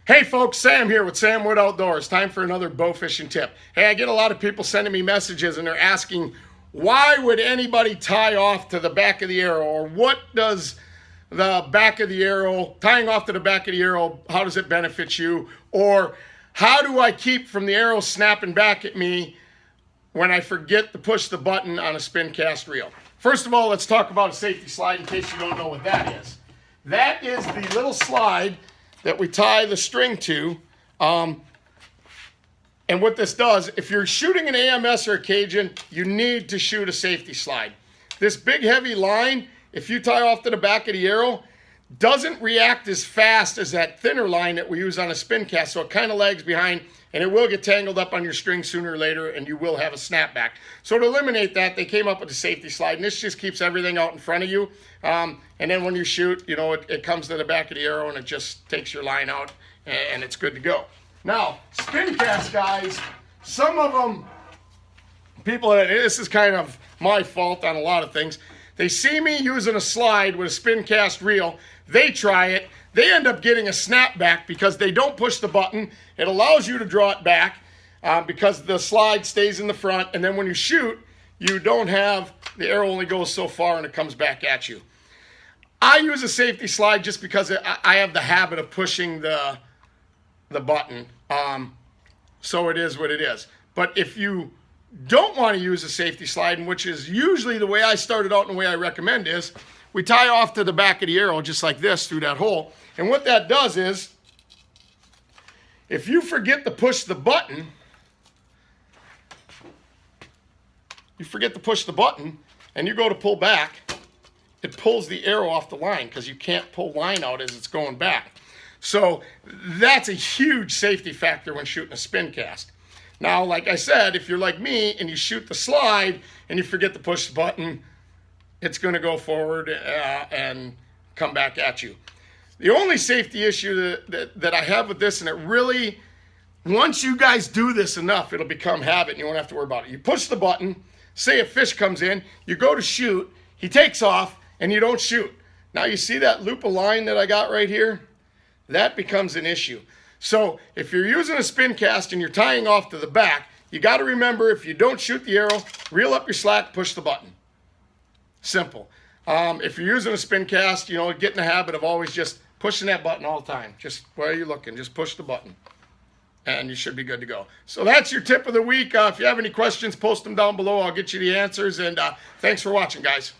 Hey folks, Sam here with Sam Wood Outdoors. Time for another bow fishing tip. Hey, I get a lot of people sending me messages and they're asking, why would anybody tie off to the back of the arrow? Or what does the back of the arrow, tying off to the back of the arrow, how does it benefit you? Or how do I keep from the arrow snapping back at me when I forget to push the button on a spin cast reel? First of all, let's talk about a safety slide in case you don't know what that is. That is the little slide that we tie the string to. And what this does, if you're shooting an AMS or a Cajun, you need to shoot a safety slide. This big heavy line, if you tie off to the back of the arrow, doesn't react as fast as that thinner line that we use on a spin cast, so it kind of lags behind and it will get tangled up on your string sooner or later and you will have a snapback. So to eliminate that, they came up with a safety slide, and this just keeps everything out in front of you. And then when you shoot, you know, it comes to the back of the arrow and it just takes your line out and it's good to go. Now, spin cast guys, some of them, people, this is kind of my fault on a lot of things. They see me using a slide with a spin cast reel, they try it, they end up getting a snapback because they don't push the button. It allows you to draw it back because the slide stays in the front, and then when you shoot, you don't have, the arrow only goes so far and it comes back at you. I use a safety slide just because I have the habit of pushing the button, so it is what it is. But if you don't want to use a safety slide, which is usually the way I started out and the way I recommend is, we tie off to the back of the arrow just like this through that hole. And what that does is, if you forget to push the button, and you go to pull back, it pulls the arrow off the line because you can't pull line out as it's going back. So that's a huge safety factor when shooting a spin cast. Now, like I said, if you're like me and you shoot the slide and you forget to push the button, it's going to go forward and come back at you. The only safety issue that I have with this, and it really, once you guys do this enough, it'll become habit and you won't have to worry about it. You push the button, say a fish comes in, you go to shoot, he takes off, and you don't shoot. Now you see that loop of line that I got right here? That becomes an issue. So if you're using a spin cast and you're tying off to the back, you got to remember, if you don't shoot the arrow, reel up your slack, push the button. Simple. If you're using a spin cast, you know, get in the habit of always just pushing that button all the time. Just where are you looking? Just push the button and you should be good to go. So that's your tip of the week. If you have any questions, post them down below. I'll get you the answers, and thanks for watching, guys.